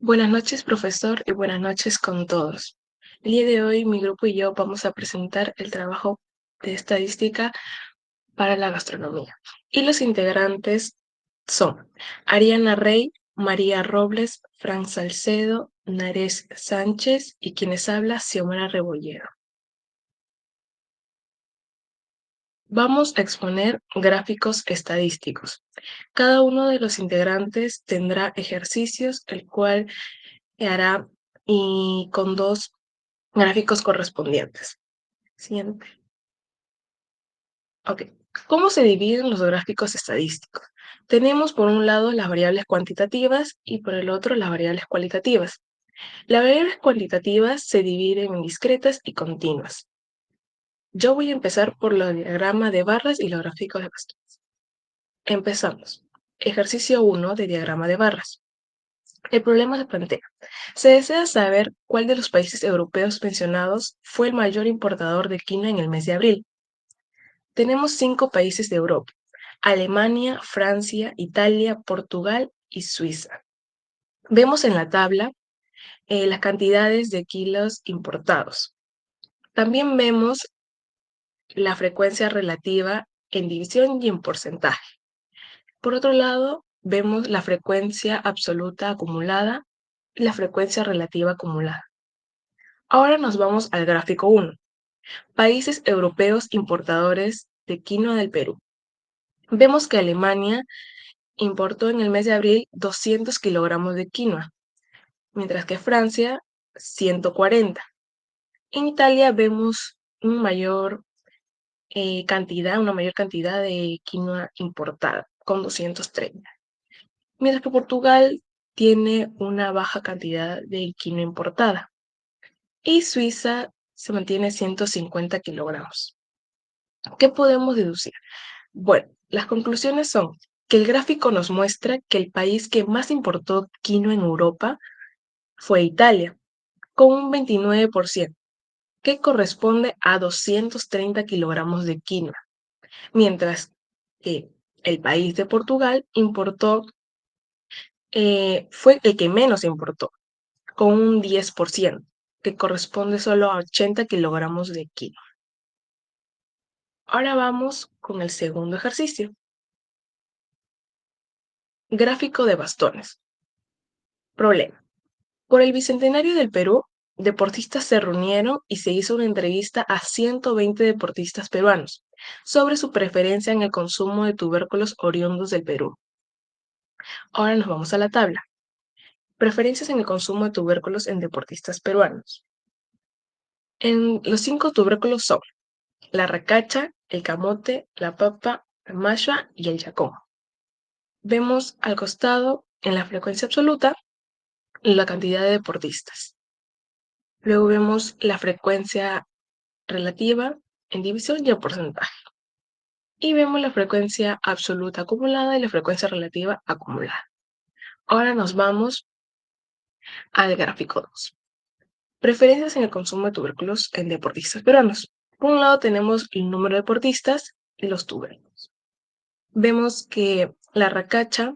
Buenas noches, profesor, y buenas noches con todos. El día de hoy, mi grupo y yo vamos a presentar el trabajo de estadística para la gastronomía. Y los integrantes son Ariana Rey, María Robles, Fran Salcedo, Nares Sánchez y quienes habla, Xiomara Rebollero. Vamos a exponer gráficos estadísticos. Cada uno de los integrantes tendrá ejercicios, el cual hará y con dos gráficos correspondientes. Siguiente. Ok. ¿Cómo se dividen los gráficos estadísticos? Tenemos por un lado las variables cuantitativas y por el otro las variables cualitativas. Las variables cuantitativas se dividen en discretas y continuas. Yo voy a empezar por el diagrama de barras y los gráficos de bastones. Empezamos. Ejercicio 1 de diagrama de barras. El problema se plantea. Se desea saber cuál de los países europeos mencionados fue el mayor importador de quinoa en el mes de abril. Tenemos 5 países de Europa: Alemania, Francia, Italia, Portugal y Suiza. Vemos en la tabla las cantidades de kilos importados. También vemos la frecuencia relativa en división y en porcentaje. Por otro lado, vemos la frecuencia absoluta acumulada y la frecuencia relativa acumulada. Ahora nos vamos al gráfico 1. Países europeos importadores de quinoa del Perú. Vemos que Alemania importó en el mes de abril 200 kilogramos de quinoa, mientras que Francia 140. En Italia vemos una mayor cantidad de quinoa importada, con 230. Mientras que Portugal tiene una baja cantidad de quinoa importada. Y Suiza se mantiene 150 kilogramos. ¿Qué podemos deducir? Bueno, las conclusiones son que el gráfico nos muestra que el país que más importó quinoa en Europa fue Italia, con un 29%, que corresponde a 230 kilogramos de quinoa, mientras que el país de Portugal fue el que menos importó, con un 10%, que corresponde solo a 80 kilogramos de quinoa. Ahora vamos con el segundo ejercicio. Gráfico de bastones. Problema. Por el Bicentenario del Perú, deportistas se reunieron y se hizo una entrevista a 120 deportistas peruanos sobre su preferencia en el consumo de tubérculos oriundos del Perú. Ahora nos vamos a la tabla. Preferencias en el consumo de tubérculos en deportistas peruanos. Los 5 tubérculos son la racacha, el camote, la papa, la mashua y el yacón. Vemos al costado, en la frecuencia absoluta, la cantidad de deportistas. Luego vemos la frecuencia relativa en división y en porcentaje. Y vemos la frecuencia absoluta acumulada y la frecuencia relativa acumulada. Ahora nos vamos al gráfico 2. Preferencias en el consumo de tubérculos en deportistas peruanos. Por un lado tenemos el número de deportistas y los tubérculos. Vemos que la racacha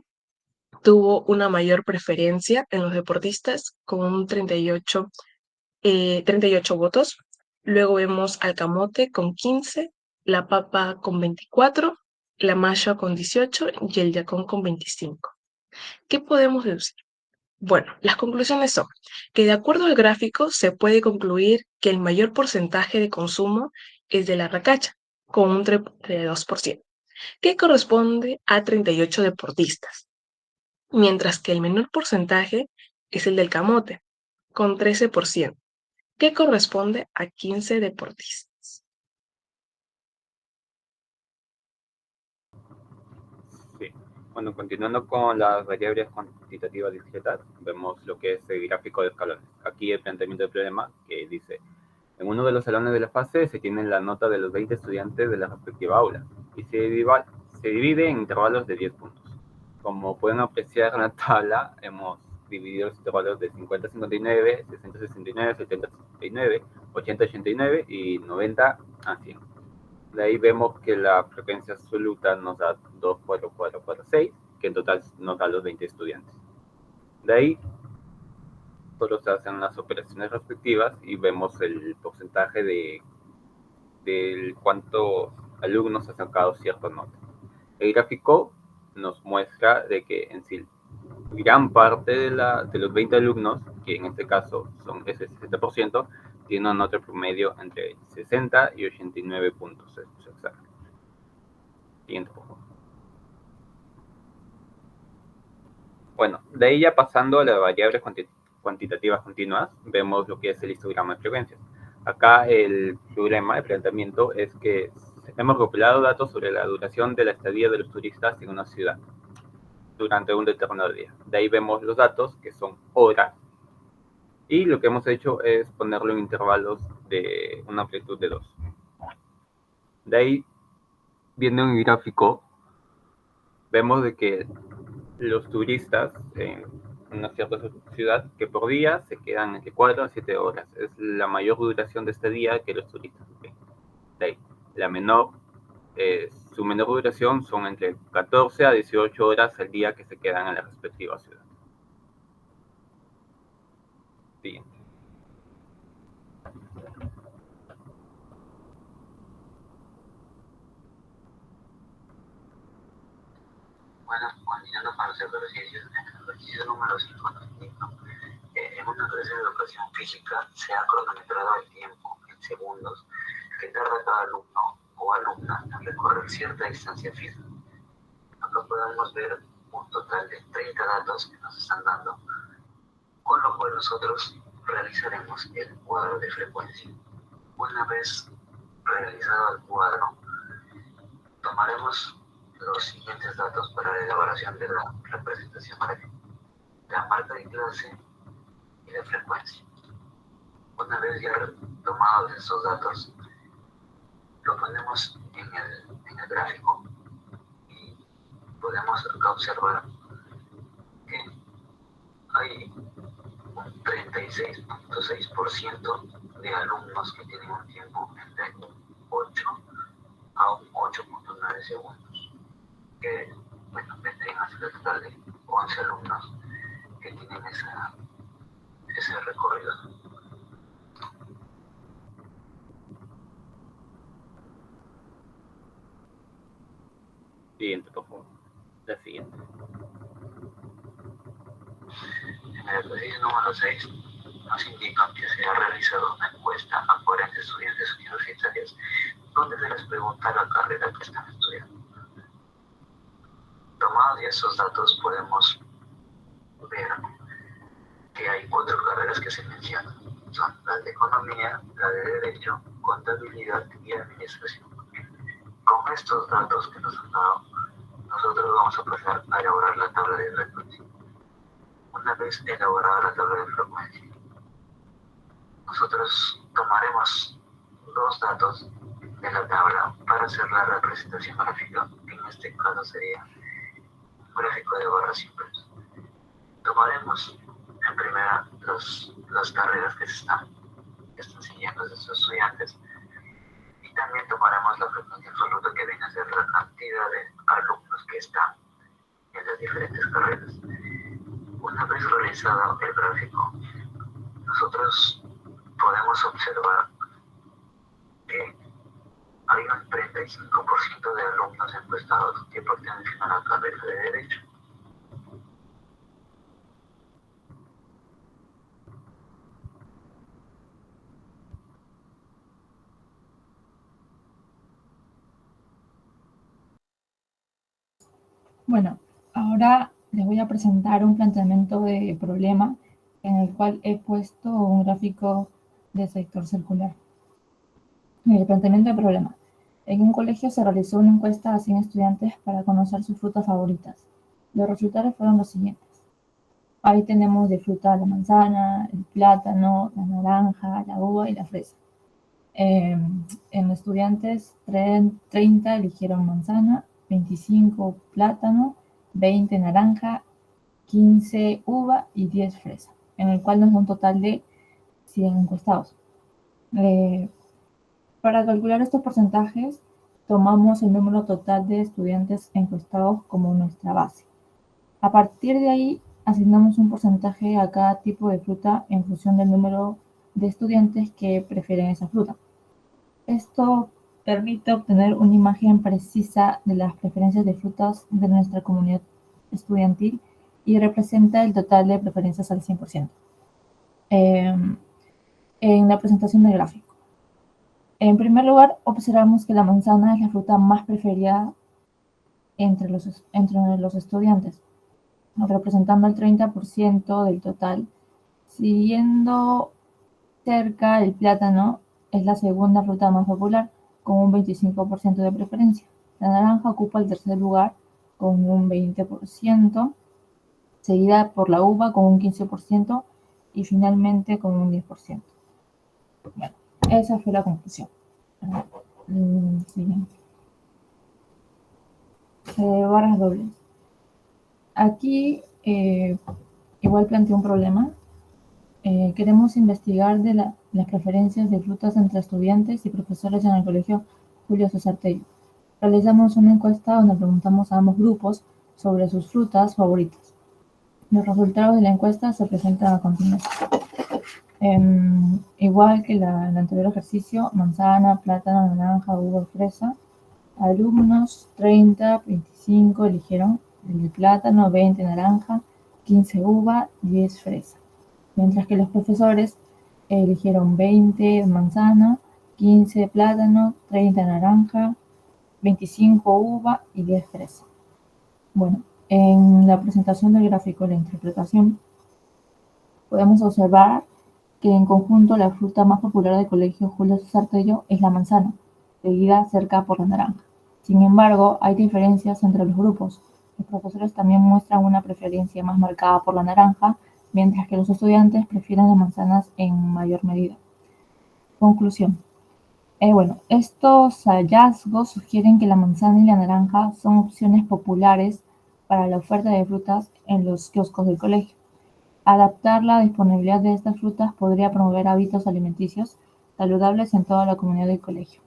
tuvo una mayor preferencia en los deportistas con un 38 votos. Luego vemos al camote con 15, la papa con 24, la mashua con 18 y el yacón con 25. ¿Qué podemos deducir? Bueno, las conclusiones son que de acuerdo al gráfico se puede concluir que el mayor porcentaje de consumo es de la racacha, con un 32%, que corresponde a 38 deportistas, mientras que el menor porcentaje es el del camote, con 13%, que corresponde a 15 deportistas. Sí. Bueno, continuando con las variables cuantitativas discretas, vemos lo que es el gráfico de escalones. Aquí el planteamiento del problema que dice, en uno de los salones de la fase se tiene la nota de los 20 estudiantes de la respectiva aula y se divide en intervalos de 10 puntos. Como pueden apreciar en la tabla, hemos dividido los intervalos de 50-59, 60-69, 70-79, 80-89 y 90 a 100. De ahí vemos que la frecuencia absoluta nos da 24446, que en total nos da los 20 estudiantes. De ahí solo se hacen las operaciones respectivas y vemos el porcentaje de cuántos alumnos han sacado cierta nota. El gráfico nos muestra de que en sí gran parte de los 20 alumnos, que en este caso son ese 60%, tiene una nota promedio entre 60 y 89 puntos. Siguiente, por favor. Bueno, de ahí ya pasando a las variables cuantitativas continuas, vemos lo que es el histograma de frecuencias. Acá el problema, el planteamiento es que hemos recopilado datos sobre la duración de la estadía de los turistas en una ciudad durante un determinado día. De ahí vemos los datos, que son horas, y lo que hemos hecho es ponerlo en intervalos de una amplitud de 2. De ahí, viendo en el gráfico, vemos de que los turistas en una cierta ciudad que por día se quedan entre 4 a 7 horas. Es la mayor duración de este día que los turistas tienen. De ahí, la menor, su menor duración son entre 14 a 18 horas al día que se quedan en la respectiva ciudad. Siguiente. Bueno, continuando con los ejercicios, en el ejercicio número 5 nos indica que en una clase de educación física se ha cronometrado el tiempo en segundos que tarda cada alumno o alumna en recorrer cierta distancia física. Acá podemos ver un total de 30 datos que nos están dando, con lo cual nosotros realizaremos el cuadro de frecuencia. Una vez realizado el cuadro, tomaremos los siguientes datos para la elaboración de la representación gráfica: la marca de clase y la frecuencia. Una vez ya tomados estos datos, lo ponemos en el gráfico y podemos observar que hay un 36.6% de alumnos que tienen un tiempo entre 8 a un 8.9 segundos, que bueno, vendrían a ser el total de 11 alumnos que tienen ese recorrido. Siguiente, por favor. La siguiente. En el ejercicio número 6 nos indican que se ha realizado una encuesta a 40 estudiantes universitarios donde se les pregunta la carrera que están estudiando. Tomados esos datos podemos ver que hay 4 carreras que se mencionan. Son las de economía, la de derecho, contabilidad y administración. Con estos datos que nos han dado, nosotros vamos a pasar a elaborar la tabla de frecuencia. Una vez elaborada la tabla de frecuencia, nosotros tomaremos 2 datos de la tabla para hacer la representación gráfica. En este caso sería un gráfico de barras simples. Tomaremos en primera las carreras que están siguiendo estos estudiantes, y también tomaremos la frecuencia absoluta, que viene a ser la cantidad de alumnos que están en las diferentes carreras. Una vez realizado el gráfico, nosotros podemos observar que hay un 35% de alumnos encuestados que pertenecen a la carrera de Derecho. Bueno, ahora les voy a presentar un planteamiento de problema en el cual he puesto un gráfico de sector circular. El planteamiento de problema. En un colegio se realizó una encuesta a 100 estudiantes para conocer sus frutas favoritas. Los resultados fueron los siguientes. Ahí tenemos de fruta la manzana, el plátano, la naranja, la uva y la fresa. En estudiantes, 30 eligieron manzana, 25 plátano, 20 naranja, 15 uva y 10 fresa, en el cual nos da un total de 100 encuestados. Para calcular estos porcentajes, tomamos el número total de estudiantes encuestados como nuestra base. A partir de ahí, asignamos un porcentaje a cada tipo de fruta en función del número de estudiantes que prefieren esa fruta. Esto permite obtener una imagen precisa de las preferencias de frutas de nuestra comunidad estudiantil y representa el total de preferencias al 100%. En la presentación del gráfico. En primer lugar, observamos que la manzana es la fruta más preferida entre los estudiantes, representando el 30% del total. Siguiendo cerca, el plátano es la segunda fruta más popular, con un 25% de preferencia. La naranja ocupa el tercer lugar con un 20%, seguida por la uva con un 15% y finalmente con un 10%. Bueno, esa fue la conclusión. Siguiente. Barras dobles. Aquí igual planteé un problema. Queremos investigar de las preferencias de frutas entre estudiantes y profesores en el colegio Julio César Tello. Realizamos una encuesta donde preguntamos a ambos grupos sobre sus frutas favoritas. Los resultados de la encuesta se presentan a continuación. Igual que el anterior ejercicio, manzana, plátano, naranja, uva, fresa. Alumnos 30, 25 eligieron el de plátano, 20 naranja, 15 uva, 10 fresa. Mientras que los profesores eligieron 20 manzana, 15 plátano, 30 naranja, 25 uva y 10 fresa. Bueno, en la presentación del gráfico de la interpretación podemos observar que en conjunto la fruta más popular del colegio Julio César Tello es la manzana, seguida cerca por la naranja. Sin embargo, hay diferencias entre los grupos. Los profesores también muestran una preferencia más marcada por la naranja, mientras que los estudiantes prefieren las manzanas en mayor medida. Conclusión. Bueno, estos hallazgos sugieren que la manzana y la naranja son opciones populares para la oferta de frutas en los kioscos del colegio. Adaptar la disponibilidad de estas frutas podría promover hábitos alimenticios saludables en toda la comunidad del colegio.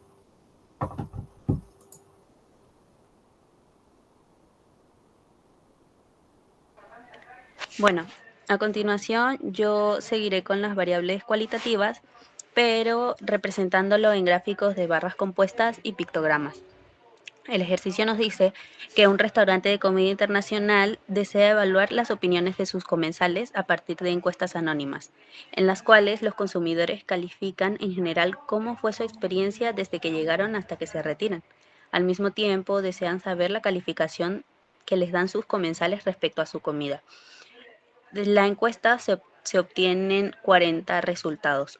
Bueno, a continuación yo seguiré con las variables cualitativas, pero representándolo en gráficos de barras compuestas y pictogramas. El ejercicio nos dice que un restaurante de comida internacional desea evaluar las opiniones de sus comensales a partir de encuestas anónimas, en las cuales los consumidores califican en general cómo fue su experiencia desde que llegaron hasta que se retiran. Al mismo tiempo, desean saber la calificación que les dan sus comensales respecto a su comida. De la encuesta se obtienen 40 resultados,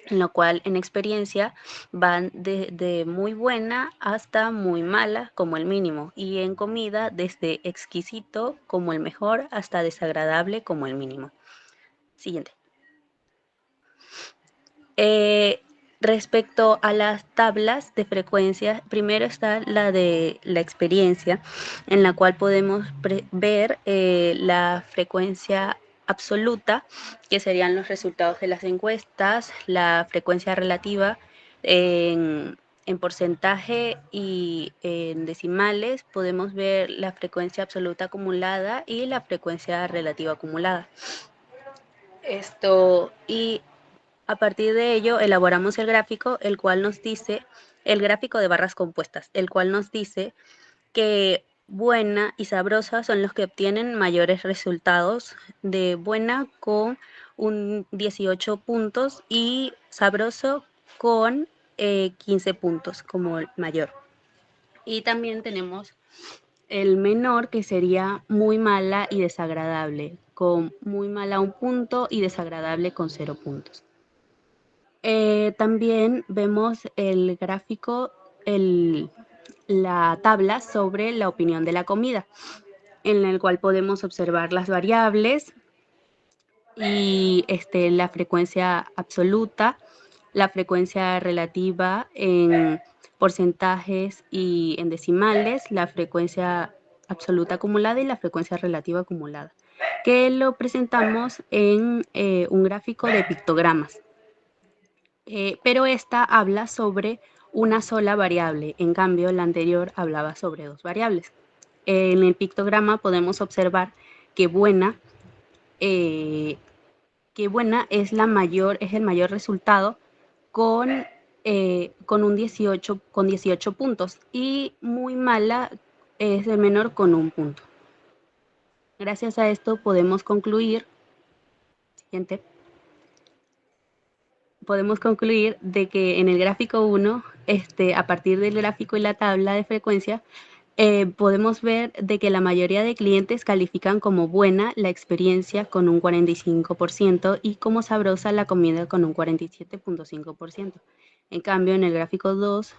en lo cual en experiencia van de muy buena hasta muy mala como el mínimo, y en comida desde exquisito como el mejor hasta desagradable como el mínimo. Siguiente. Respecto a las tablas de frecuencia, primero está la de la experiencia, en la cual podemos ver la frecuencia absoluta, que serían los resultados de las encuestas, la frecuencia relativa en porcentaje y en decimales, podemos ver la frecuencia absoluta acumulada y la frecuencia relativa acumulada. Y a partir de ello elaboramos el gráfico, el cual nos dice, el gráfico de barras compuestas, el cual nos dice que buena y sabrosa son los que obtienen mayores resultados, de buena con un 18 puntos y sabroso con 15 puntos como el mayor. Y también tenemos el menor, que sería muy mala y desagradable, con muy mala 1 punto y desagradable con 0 puntos. También vemos el gráfico, la tabla sobre la opinión de la comida, en el cual podemos observar las variables y la frecuencia absoluta, la frecuencia relativa en porcentajes y en decimales, la frecuencia absoluta acumulada y la frecuencia relativa acumulada, que lo presentamos en un gráfico de pictogramas. Pero esta habla sobre una sola variable, en cambio la anterior hablaba sobre 2 variables. En el pictograma podemos observar que buena que buena es el mayor resultado con un 18 puntos, y muy mala es el menor con 1 punto. Gracias a esto podemos concluir, siguiente, podemos concluir de que en el gráfico 1, a partir del gráfico y la tabla de frecuencia, podemos ver de que la mayoría de clientes califican como buena la experiencia con un 45% y como sabrosa la comida con un 47.5%. En cambio, en el gráfico 2,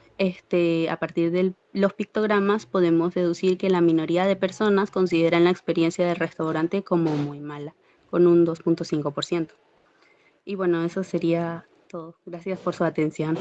a partir de los pictogramas, podemos deducir que la minoría de personas consideran la experiencia del restaurante como muy mala, con un 2.5%. Y bueno, eso sería todo. Gracias por su atención.